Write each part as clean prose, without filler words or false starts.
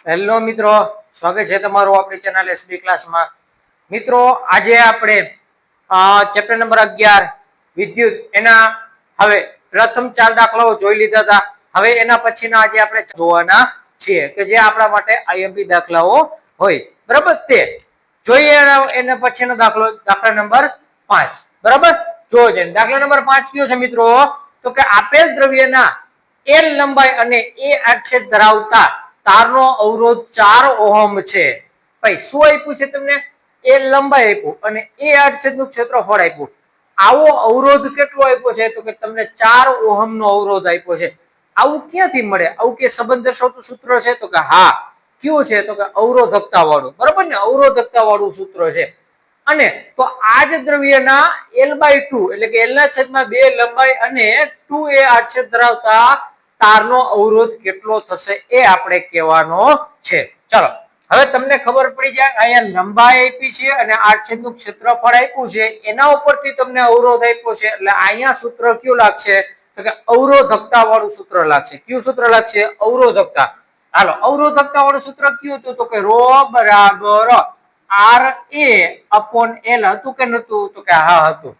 Hello મિત્રો, સ્વાગત છે તમારું આપણી ચેનલ એસબી ક્લાસમાં. મિત્રો આજે આપણે ચેપ્ટર નંબર 11 વિદ્યુત એના હવે પ્રથમ 4 દાખલાઓ જોઈ લીધા હતા. હવે એના પછીના આજે આપણે જોવાના છીએ કે જે આપણા માટે આઈએમપી દાખલાઓ હોય. બરાબર, તે જોઈએ એના પછીનો દાખલા નંબર 5. બરાબર, જોજો. દાખલા નંબર 5 કયો છે મિત્રો? તો કે આપેલ દ્રવ્યના L લંબાઈ અને A આડછેદ ધરાવતા તારનો અવરોધ 4 ઓહમ છે. ભાઈ શું આપ્યું છે તમને? L લંબાઈ આપ્યું અને A આડછેદનું ક્ષેત્રફળ આપ્યું. આવો અવરોધ કેટલો આપ્યો છે? તો કે તમને 4 ઓહમ નો અવરોધ આપ્યો છે. આવું ક્યાંથી મળે? આવું કે સંબંધ દર્શાવતું સૂત્ર છે? તો કે હા. કયું છે? તો કે અવરોધકતા વાળું. બરાબર ને, અવરોધકતા વાળું સૂત્ર છે. અને તો આ જ દ્રવ્યના L/2 એટલે કે L ના છેદમાં 2 લંબાઈ અને 2A આડછેદ ધરાવતા તારનો અવરોધ કેટલો થશે એ આપણે કહેવાનો છે. ચલો, હવે તમને ખબર પડી જાય અહીંયા લંબાઈ આપી છે અને આડછેદનું ક્ષેત્રફળ આપ્યું છે. એના ઉપરથી તમને અવરોધ આપ્યો છે એટલે અહીંયા સૂત્ર કયું લાગશે? તો કે અવરોધકતા વાળું સૂત્ર લાગશે. કયું સૂત્ર લાગશે? અવરોધકતા. હાલો, અવરોધકતા વાળું સૂત્ર કયું હતું? તો કે ρ બરાબર RA/L હતું કે નતું? તો કે હા હતું.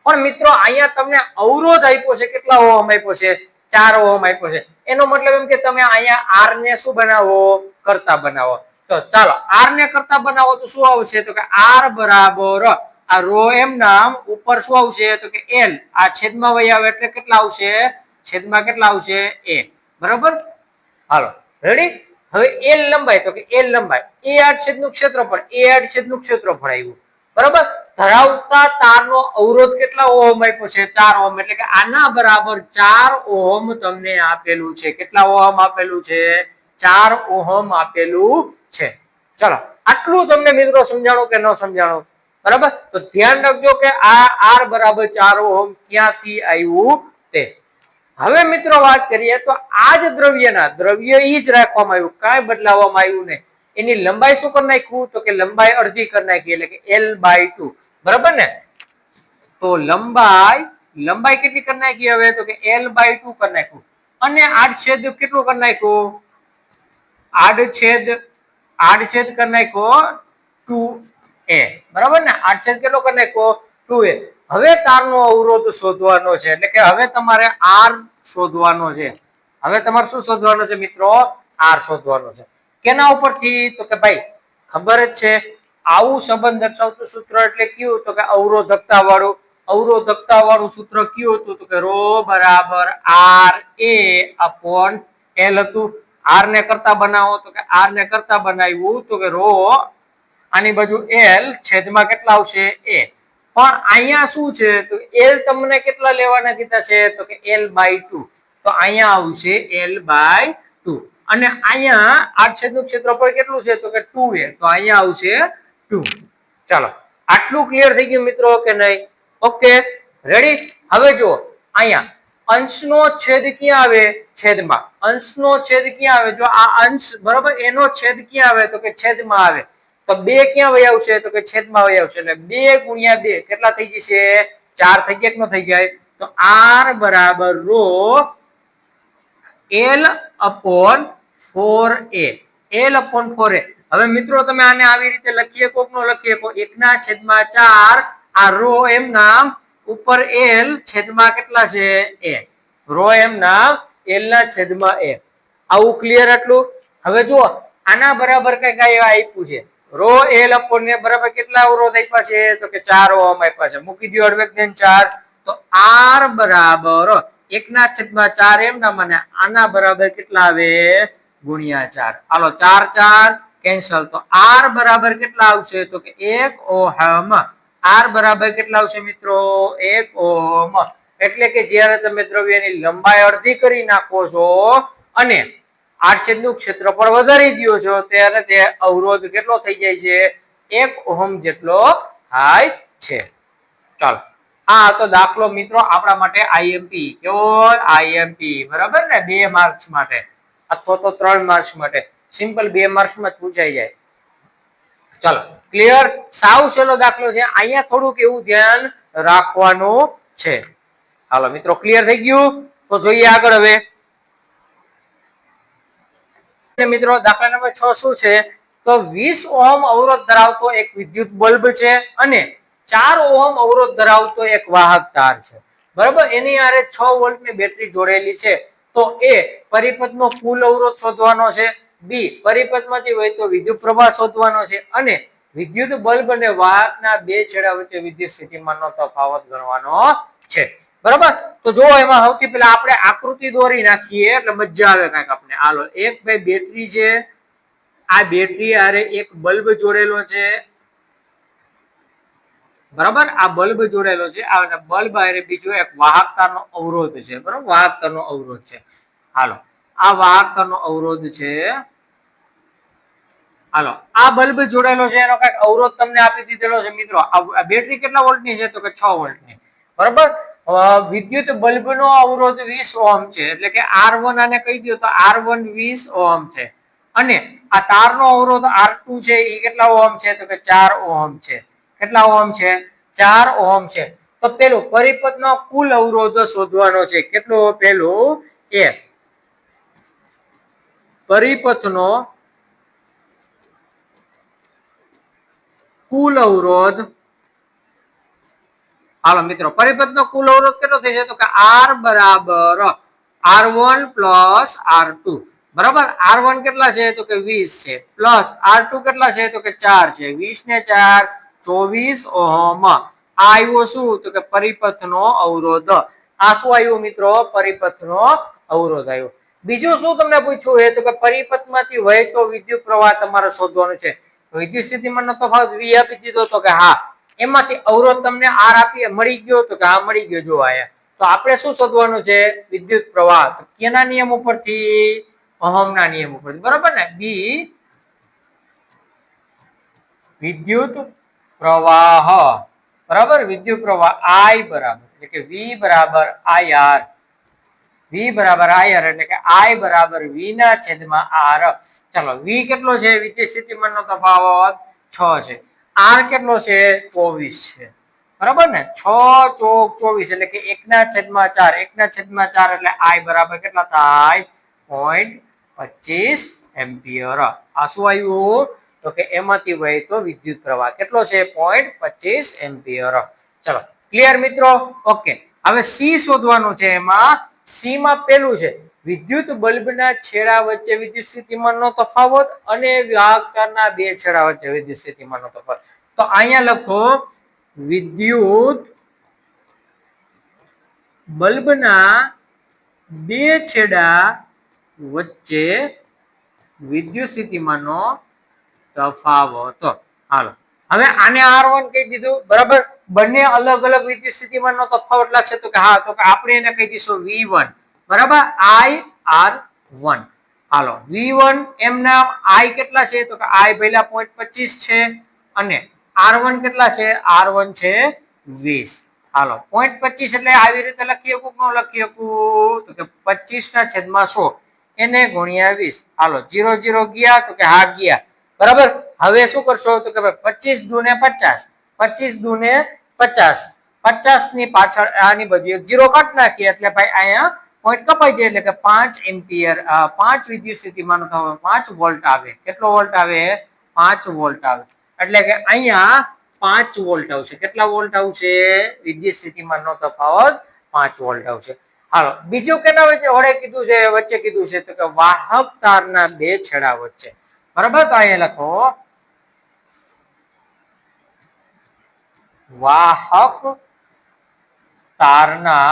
પણ મિત્રો અહીંયા તમને અવરોધ આપ્યો છે. કેટલા ઓહમ આપ્યો છે? 4 ઓહમ આપ્યો છે. એનો મતલબ એમ કે તમે અહીંયા R ને શું બનાવો? કરતા બનાવો. તો ચાલો R ને કરતા બનાવો તો શું આવશે? તો કે R બરાબર આ ρ એમ નામ ઉપર શું આવશે? તો કે L આ છેદમાં વહી આવે એટલે કેટલા આવશે? છેદમાં કેટલા આવશે? A. બરાબર, હાલો રેડી. હવે L લંબાઈ, તો કે L લંબાઈ A આડછેદનું ક્ષેત્રફળ, A આડછેદનું ક્ષેત્રફળ આવ્યું. બરાબર, ધરાવતા તારનો અવરોધ કેટલા ઓહમ આપ્યો છે? 4 ઓહમ. એટલે કે આના બરાબર 4 ઓહમ તમને આપેલું છે. કેટલા ઓહમ આપેલું છે? 4 ઓહમ આપેલું છે. ચલો, આટલું તમને મિત્રો સમજાણું કે ન સમજાણું? બરાબર, તો ધ્યાન રાખજો કે આ R બરાબર 4 ઓહમ ક્યાંથી આવ્યું તે. હવે મિત્રો વાત કરીએ તો આ જ દ્રવ્ય ઈ જ રાખવામાં આવ્યું, કાંઈ બદલાવવામાં આવ્યું નહીં. એની લંબાઈ શું કરી નાખ્યું? તો કે લંબાઈ અડધી કરી નાખી એટલે કે L/2. બરાબર ને, તો લંબાઈ કેટલી કરી નાખી હવે? તો કે L/2 કરી નાખ્યું. અને આડછેદ કેટલું કરી નાખ્યું? આડછેદ કરી નાખ્યો 2A. બરાબર ને, આડછેદ કેટલો કરી નાખ્યો? 2A. હવે તારનો અવરોધ શોધવાનો છે. એટલે કે હવે તમારે R શોધવાનો છે. હવે તમારે શું શોધવાનો છે મિત્રો? R શોધવાનો છે. કેના ઉપરથી? તો કે ભાઈ ખબર જ છે, આવું સંબંધ દર્શાવતું સૂત્ર એટલે કયું? તો કે અવરોધકતા વાળું. અવરોધકતા વાળું સૂત્ર કયું હતું? તો કે ρ બરાબર RA/L હતું. R ને કરતા બનાવો, તો કે R ને કરતા બનાવ્યું તો કે ρ આની બાજુ L છેદમાં કેટલા આવશે? A. પણ અહીંયા શું છે? તો L તમને કેટલા લેવાના કીધા છે? તો કે L/2. તો અહીંયા આવશે L/2. અને અહીંયા આડછેદનું ક્ષેત્રફળ કેટલું છે? તો કે 2A. તો અહીંયા આવશે 2. ચાલો, આટલું ક્લિયર થઈ ગયું મિત્રો કે નહીં? Okay, ready. હવે જો અહીંયા અંશનો છેદ ક્યાં આવે? છેદમાં. અંશનો છેદ ક્યાં આવે? જો આ અંશ બરાબર એનો છેદ ક્યાં આવે? તો કે છેદમાં આવે. તો 2 ક્યાં વહી આવશે? તો કે છેદમાં વહી આવશે. એટલે 2 ગુણ્યા 2 કેટલા થઈ જશે? 4 થઈ ગયા કે ન થઈ જાય? તો R બરાબર ρ L/4A. L/4A. હવે મિત્રો તમે આને આવી રીતે લખીએ કોક નો લખીએ 1/4 આ ρ એમ નામ ઉપર L છેદમાં કેટલા છે? A. ρ એમ નામ L ના છેદમાં A. આવું ક્લિયર આટલું? હવે જુઓ આના બરાબર કઈક આપ્યું છે. ρ L/4 બરાબર કેટલા અવરોધ આપ્યા છે? તો કે 4 ઓહમ આપ્યા છે. મૂકી દો અડવેકન 4. તો R બરાબર 1/4 એમ ના મને આના બરાબર કેટલા આવે? ગુણ્યા 4. હાલો 4 4 કેન્સલ. તો R બરાબર કેટલા આવશે? તો કે 1 ઓહમ. R બરાબર કેટલા આવશે મિત્રો? 1 ઓહમ. એટલે કે જ્યારે તમે દ્રવ્યની લંબાઈ અડધી કરી નાખો છો અને આડછેદનું ક્ષેત્રફળ વધારી દો છો ત્યારે તે અવરોધ કેટલો થઈ જાય છે? 1 ઓહમ જેટલો થાય છે. ચાલો, આ તો દાખલો મિત્રો આપણા માટે આઈએમપી. કેવો? આઈએમપી. બરાબર ને, 2 માર્ક્સ માટે અથવા તો 3 માર્ક્સ માટે. સિમ્પલ 2 માર્ક્સમાં જ પૂછાઈ જાય. ચાલો, ક્લિયર? સાવ સહેલો દાખલો છે. અહીંયા થોડુંક એવું ધ્યાન રાખવાનું છે. હાલો મિત્રો, ક્લિયર થઈ ગયું? તો જોઈએ આગળ. હવે મિત્રો દાખલા નંબર 6 શું છે તો 20 ઓહમ અવરોધ ધરાવતો એક વિદ્યુત બલ્બ છે અને 4 ઓહમ અવરોધ ધરાવતો એક વાહક તાર છે બરાબર એની આરે 6 વોલ્ટની બેટરી જોડેલી છે તો એ પરિપથનો કુલ અવરોધ શોધવાનો છે બી પરિપથમાંથી વહેતો વિદ્યુત પ્રવાહ શોધવાનો છે અને વિદ્યુત બલ્બ અને વાહકના બે છેડા વચ્ચે વિદ્યુત સ્થિતિમાનનો તફાવત ગણવાનો છે બરાબર તો જો એમાં સૌથી પહેલા આપણે આકૃતિ દોરી નાખીએ એટલે મજા આવે કાંઈક આપણે હાલો એક ભાઈ બેટરી છે આ બેટરી આરે એક બલ્બ જોડેલો છે બરાબર આ બલ્બ જોડેલો છે આ બલ્બ આરે બીજો એક વાહકતાનો અવરોધ છે બરાબર વાહકતાનો અવરોધ છે હાલો આ વાહકતાનો અવરોધ છે હાલો આ બલ્બ જોડેલો છે એનો કઈક અવરોધ તમને આપી દીધેલો છે મિત્રો આ બેટરી કેટલા વોલ્ટની છે તો કે 6 વોલ્ટની બરાબર વિદ્યુત બલ્બનો અવરોધ 20 ઓહમ છે એટલે કે R1 આને કહી દો તો R1 20 ઓહમ છે અને આ તારનો અવરોધ R2 છે એ કેટલા ઓહમ છે તો કે 4 ઓહમ છે કેટલા ઓહમ છે 4 ઓહમ છે તો પેલું પરિપથનો કુલ અવરોધ શોધવાનો છે કેટલો પેલું એ પરિપથનો કુલ અવરોધ હાલો મિત્રો પરિપથનો કુલ અવરોધ કેટલો થશે તો કે R બરાબર R1 પ્લસ R2 બરાબર R1 કેટલા છે તો કે 20 છે પ્લસ R2 કેટલા છે તો કે 4 છે 20 ને 4 24 ઓહમ આ આવ્યો શું તો કે પરિપથનો અવરોધ આ શું આવ્યું મિત્રો પરિપથનો અવરોધ આવ્યો બીજું શું તમને પૂછ્યું છે તો કે પરિપથમાંથી વહેતો વિદ્યુત પ્રવાહ તમારે શોધવાનો છે વિદ્યુત સ્થિતિમાનનો તફાવત V આપી દીધો તો કે હા એમાંથી અવરોધ તમને R આપી મળી ગયો તો કે હા મળી ગયો જો આયા તો આપણે શું શોધવાનું છે વિદ્યુત પ્રવાહ કેના નિયમ ઉપરથી ઓહમના નિયમ ઉપરથી બરાબર ને બી વિદ્યુત પ્રવાહ બરાબર વિદ્યુત પ્રવાહ I બરાબર એટલે કે V બરાબર IR V બરાબર IR એટલે કે I બરાબર V ના છેદમાં R ચાલો V કેટલો છે વિદ્યુત સ્થિતિમાનનો તફાવત 6 છે R કેટલો છે 24 છે બરાબર ને 6 ચોક 24 એટલે કે 1/4 1/4 એટલે I બરાબર કેટલા થાય 0.25 એમ્પિયર આ શું આવ્યું તો કે એમાંથી વહેતો વિદ્યુત પ્રવાહ કેટલો છે 0.25 એમ્પિયર ચલો ક્લિયર મિત્રો ઓકે હવે C શોધવાનું છે એમાં C માં પેલું છે વિદ્યુત બલ્બના છેડા વચ્ચે વિદ્યુત સ્થિતિમાનનો તફાવત અને વાહકતારના બે છેડા વચ્ચે વિદ્યુત સ્થિતિમાનનો તફાવત તો અહીંયા લખો વિદ્યુત બલ્બના બે છેડા વચ્ચે વિદ્યુત સ્થિતિમાનનો તફાવત હાલો હવે આને R1 કહી દીધું બરાબર બંને અલગ અલગ વિદ્યુત સ્થિતિમાનનો તફાવત લાગશે તો કે હા તો કે આપણે એને કહી દઈશું V1 બરાબર IR1 હાલો V1 એમ નામ I કેટલા છે તો કે I પહેલા 0.25 છે અને R1 કેટલા છે R1 છે 20 હાલો 0.25 એટલે આવી રીતે લખી શકું કે ન લખી શકું તો કે 25/100 એને ગુણ્યા 20 હાલો 0 0 ગયા તો કે હા ગયા બરાબર હવે શું કરશો તો કે 25 દુને 50 25 દુને 50 50 ની પાછળ આની બાજુ એક 0 કાઢ નાખીએ એટલે ભાઈ અહીંયા પોઈન્ટ કપાઈ જાય એટલે કે 5 એમ્પિયર 5 વિદ્યુત સ્થિતિમાનનો તફાવત 5 વોલ્ટ આવે કેટલો વોલ્ટ આવે 5 વોલ્ટ આવે એટલે કે અહીંયા 5 વોલ્ટ આવશે કેટલા વોલ્ટ આવશે વિદ્યુત સ્થિતિમાનનો તફાવત 5 વોલ્ટ આવશે હાલો બીજું કેના વડે કીધું છે વચ્ચે કીધું છે તો કે વાહક તારના બે છેડા વચ્ચે બરાબર તો અહીંયા લખો વાહક તારના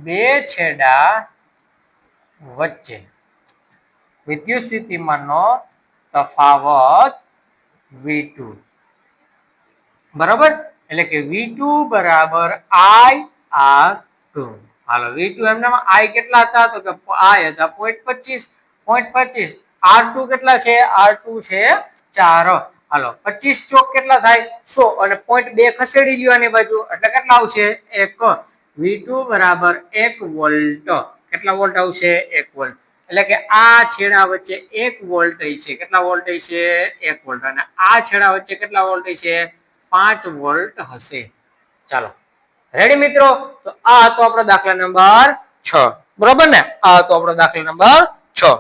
બે છેડા વચ્ચે વિદ્યુત સ્થિતિમાનનો તફાવત V2 બરાબર એટલે કે V2 બરાબર IR2 હાલો V2 એમનામાં I કેટલા હતા તો કે I હતા 0.25 R2 કેટલા છે R2 છે 4 હાલો 25 ચોક કેટલા થાય 100 અને 0.2 ખસેડી લ્યો આની બાજુ એટલે કેટલા આવશે 1 V2 બરાબર 1 વોલ્ટ કેટલા વોલ્ટ આવશે 1 વોલ્ટ એટલે કે આ છેડા વચ્ચે 1 વોલ્ટ છે કેટલા વોલ્ટ છે 1 વોલ્ટ અને આ છેડા વચ્ચે કેટલા વોલ્ટ છે 5 વોલ્ટ હશે ચાલો રેડી મિત્રો તો આ હતો આપણો દાખલા નંબર 6 બરોબર ને આ હતો આપણો દાખલા નંબર 6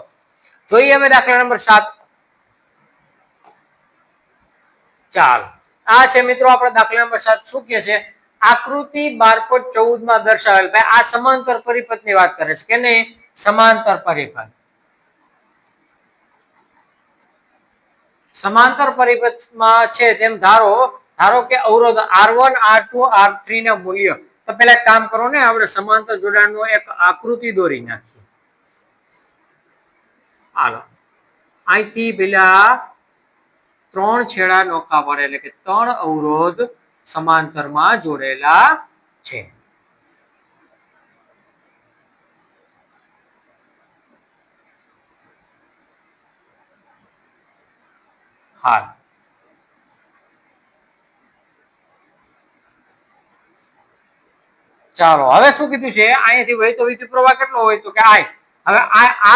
જોઈએ હવે દાખલા નંબર 7. ચાલો, આ છે મિત્રો આપણો દાખલા નંબર 7. શું કહે છે? આકૃતિ 12.14 માં દર્શાવેલ, ભાઈ આ સમાંતર પરિપથ ની વાત કરે છે કે નહીં? સમાંતર પરિપથ. સમાંતર પરિપથમાં છે તેમ ધારો કે અવરોધ R1 R2 R3 ના મૂલ્ય. તો પેલા એક કામ કરો ને, આપણે સમાંતર જોડાણનો એક આકૃતિ દોરી નાખીએ. હાલો, અહીંથી પેલા 3 છેડા નોખા પડે, એટલે કે 3 અવરોધ સમાંતરમાં જોડેલા છે. હા, ચાલો હવે શું કીધું છે? અહીંયાથી વહેતો વિદ્યુત પ્રવાહ કેટલો હોય? તો કે I. હવે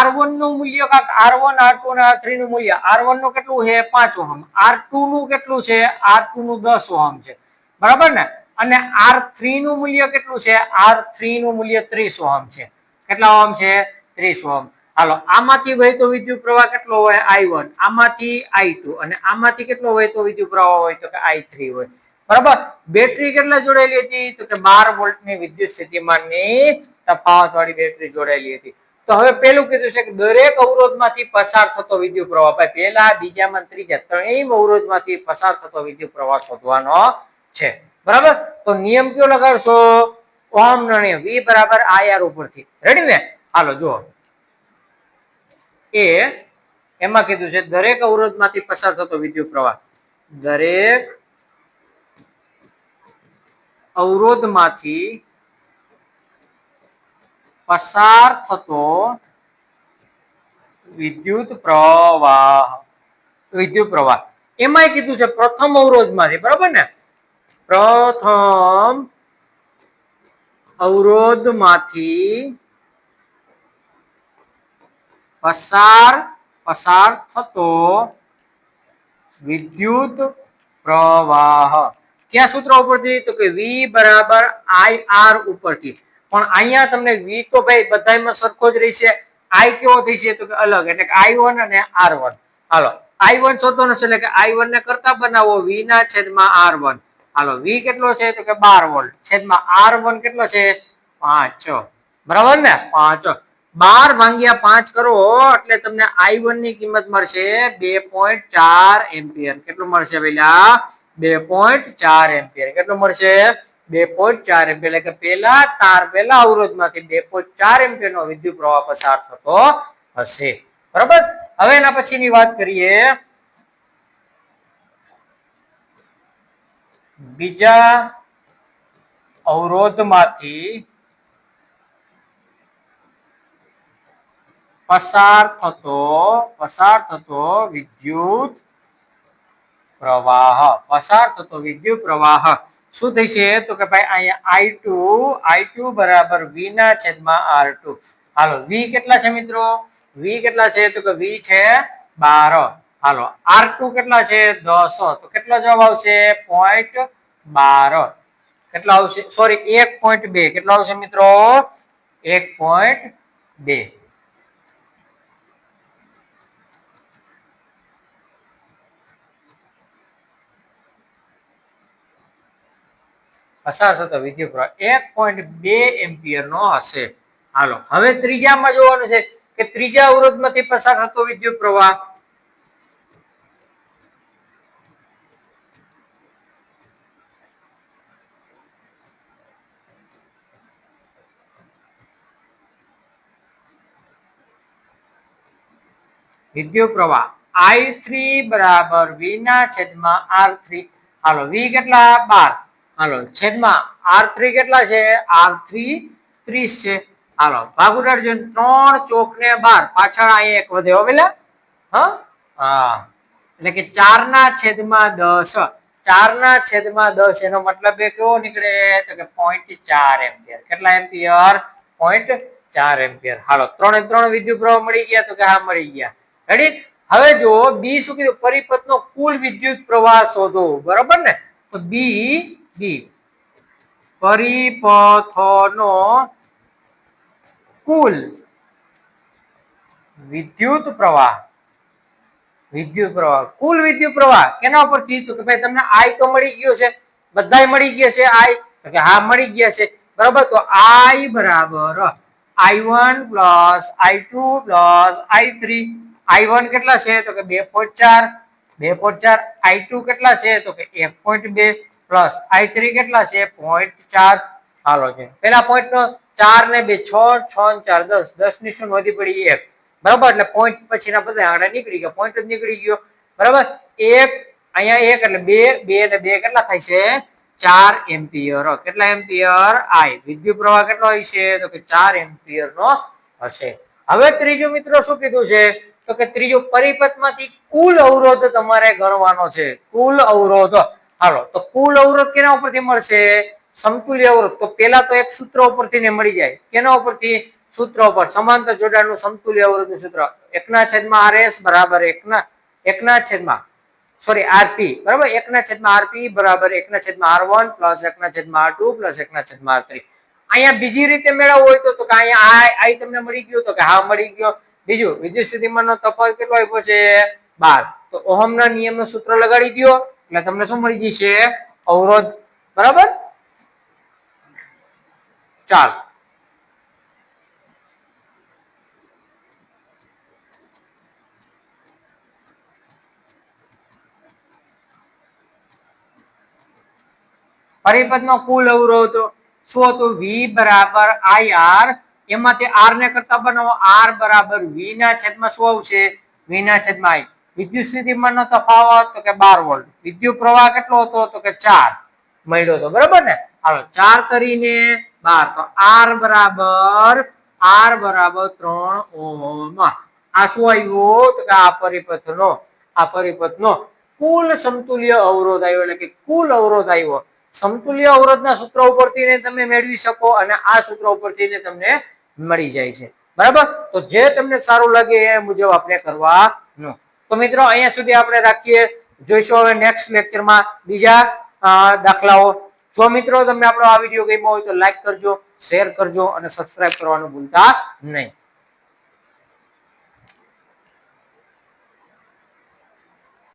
R1 નું મૂલ્ય કાંક R1 R2 અને R3 નું મૂલ્ય. R1 નું કેટલું છે? 5 ઓહમ. R2 નું કેટલું છે? R2 નું 10 ઓહમ છે, બરાબર ને? અને R3 નું મૂલ્ય કેટલું છે? R3 નું મૂલ્ય 30 ઓહમ છે. કેટલા ઓહમ છે? 30 ઓહમ. હાલો, આમાંથી વહેતો વિદ્યુત પ્રવાહ કેટલો હોય? I1. આમાંથી I2 અને આમાંથી કેટલો વહેતો વિદ્યુત પ્રવાહ હોય? તો કે I3 હોય, બરાબર. બેટરી કેટલા જોડાયેલી હતી? તો કે 12 વોલ્ટની વિદ્યુત સ્થિતિમાનની તફાવત વાળી બેટરી જોડાયેલી હતી. તો હવે પેલું કીધું છે કે દરેક અવરોધમાંથી પસાર થતો વિદ્યુત પ્રવાહ, ભાઈ પહેલા, બીજામાં, ત્રીજા ત્રણેય અવરોધમાંથી પસાર થતો વિદ્યુત પ્રવાહ શોધવાનો છે, બરાબર. તો નિયમ કયો લગાડશો? ઓહમનો નિયમ, V બરાબર IR ઉપરથી. રેડી ને? હાલો જુઓ, એમાં કીધું છે દરેક અવરોધમાંથી પસાર થતો વિદ્યુત પ્રવાહ, દરેક અવરોધમાંથી પસાર થતો વિદ્યુત પ્રવાહ એમાંય કીધું છે પ્રથમ અવરોધમાંથી, બરાબર ને? પ્રથમ અવરોધમાંથી પસાર થતો વિદ્યુત પ્રવાહ ક્યાં સૂત્ર ઉપરથી? તો કે V બરાબર IR ઉપરથી. પણ અહીંયા તમને V તો ભાઈ બધામાં સરખો જ રહેશે. I કેવો થશે? તો કે અલગ, એટલે કે I1 અને R1. હાલો, I1 શોધવાનો છે, એટલે કે I1 ને કરતા બનાવો V ના છેદમાં R1. હાલો, V કેટલો છે? તો કે 12 વોલ્ટ છેદમાં R1 કેટલો છે? 5, બરાબર ને? 5. 12 ભાગ્યા 5 કરો એટલે તમને I1 ની કિંમત મળશે 2.4 એમ્પિયર. કેટલું મળશે પેલા? 2.4 એમ્પિયર. કેટલું મળશે? 2.4 એમ્પિયર. એટલે કે પેલા અવરોધમાંથી 2.4 એમ્પિયર નો વિદ્યુત પ્રવાહ પસાર થતો હશે, બરાબર. હવે એના પછીની વાત કરીએ, બીજા અવરોધમાંથી પસાર થતો વિદ્યુત પ્રવાહ શું થશે? તો કે ભાઈ અહીંયા I2 બરાબર V ના છેદમાં R2. હાલો, V કેટલા છે મિત્રો? V કેટલા છે? તો કે V છે 12. હાલો, R2 કેટલા છે? 10. તો કેટલો જવાબ આવશે? 0.12. કેટલા આવશે? સોરી, 1.2. કેટલા આવશે મિત્રો? 1.2. પસાર થતો વિદ્યુત પ્રવાહ 1.2 એમ્પિયર નો હશે. હાલો, હવે ત્રીજામાં જોવાનું છે કે ત્રીજા અવરોધમાંથી પસાર થતો વિદ્યુત પ્રવાહ I3 બરાબર V ના છેદમાં R3. હાલો, V કેટલા? 12. હાલો, છેદમાં R3 કેટલા છે? R3 30 છે. હાલો, ભાગ ઉડાડજો. 3 ચોક ને 12, પાછળ અહીંયા 1 વધે હો પેલા. હા, એટલે કે 4 ના છેદમાં 10. 4 ના છેદમાં 10 એનો મતલબ એ કેવો નીકળે? તો કે 0.4 એમ્પિયર. કેટલા એમ્પિયર? 0.4 એમ્પિયર. હાલો, 3 3 વિદ્યુત પ્રવાહ મળી ગયા? તો કે હા, મળી ગયા. રેડી? હવે જો બી શું કીધું? પરિપથનો કુલ વિદ્યુત પ્રવાહ શોધો, બરાબર ને? તો બી પરિપથનો કુલ વિદ્યુત પ્રવાહ કુલ વિદ્યુત પ્રવાહ કેના ઉપરથી? તો કે ભાઈ તમને I તો મળી ગયો છે, બધાય મળી ગયા છે I, તો કે હા મળી ગયા છે બરાબર. તો I બરાબર I1 plus I2 plus I3. I1 કેટલા છે? તો કે 2.4 I2 કેટલા છે? તો કે 1.2 પ્લસ I3 કેટલા છે? 0.4. હાલો છે પેલા પોઈન્ટ નો 4 ને 2 6 6 4 10 10 ની શું વધી પડી 1 બરાબર. એટલે પોઈન્ટ પછીના બધા આંકડા નીકળી ગયા, પોઈન્ટ જ નીકળી ગયો બરાબર. 1 અહીંયા 1 એટલે 2 2 ને 2 કેટલા થાય છે? 4 એમ્પિયર. કેટલા એમ્પિયર? I. વિદ્યુત પ્રવાહ કેટલો હશે? તો કે 4 એમ્પિયર નો હશે. હવે ત્રીજું મિત્રો શું કીધું છે? તો કે ત્રીજું પરિપથમાંથી કુલ અવરોધ તમારે ગણવાનો છે. કુલ અવરોધ. હાલો તો કુલ અવરોધ કેના ઉપરથી મળશે? સમતુલ્ય અવરોધ. તો પેલા તો એક સૂત્ર ઉપરથી ને મળી જાય. કેના ઉપરથી? સૂત્ર ઉપર સમાંતર જોડાણનું સમતુલ્ય અવરોધનું સૂત્ર 1/RS બરાબર 1/RP બરાબર 1/RP બરાબર 1/R1 plus 1/R2 plus 1/R3. અહીંયા બીજી રીતે મેળવવું હોય તો કે અહીંયા I તમને મળી ગયો તો કે હા મળી ગયો. બીજું વિદ્યુત સ્થિતિમાનનો તફાવત કેટલો આપ્યો છે? 12. તો ઓહમના નિયમનું સૂત્ર લગાડી દો એટલે તમને શું મળી જશે? અવરોધ બરાબર. ચાલો પરિપથનો કુલ અવરોધ શું હતું? V બરાબર IR. એમાંથી R ને કરતા બનાવો. R બરાબર V ના છેદમાં શું આવશે? V ના છેદમાં I. વિદ્યુત સ્થિતિમાનનો તફાવત તો કે 12 વોલ્ટ. વિદ્યુત પ્રવાહ કેટલો હતો? તો કે 4 મળ્યો હતો બરાબર ને. હાલો 4 કરીને 12 તો R બરાબર 3 ઓહમ. આ શું આવ્યું? તો કે આ પરિપથનો કુલ સમતુલ્ય અવરોધ આવ્યો એટલે કે કુલ અવરોધ આવ્યો. સમતુલ્ય અવરોધના સૂત્ર ઉપરથી તમે મેળવી શકો અને આ સૂત્ર ઉપરથી તમને મળી જાય છે બરાબર. તો જે તમને સારું લાગે એ મુજબ આપણે કરવાનું. તો મિત્રો અહીંયા સુધી આપણે રાખીએ. જોઈશું હવે નેક્સ્ટ લેક્ચરમાં બીજા દાખલાઓ. જો મિત્રો તમને આપણો આ વિડીયો ગમ્યો હોય તો લાઈક કરજો, શેર કરજો અને સબસ્ક્રાઇબ કરવાનું ભૂલતા નહીં.